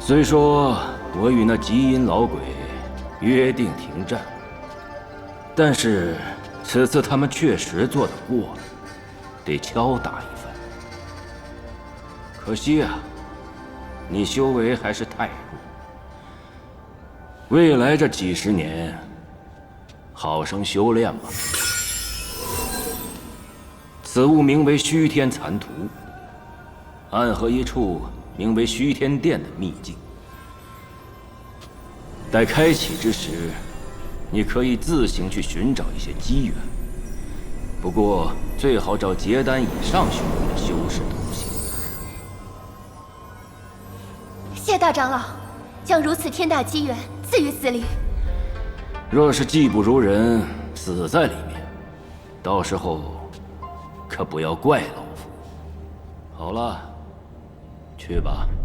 虽说我与那极阴老鬼约定停战，但是此次他们确实做得过了，得敲打一番。可惜啊，你修为还是太弱。未来这几十年，好生修炼吧。此物名为虚天残图，暗合一处名为虚天殿的秘境。待开启之时，你可以自行去寻找一些机缘。不过最好找结丹以上修为的修士同行。谢大长老，将如此天大机缘赐予此礼。若是技不如人，死在里面，到时候可不要怪老夫。好了，去吧。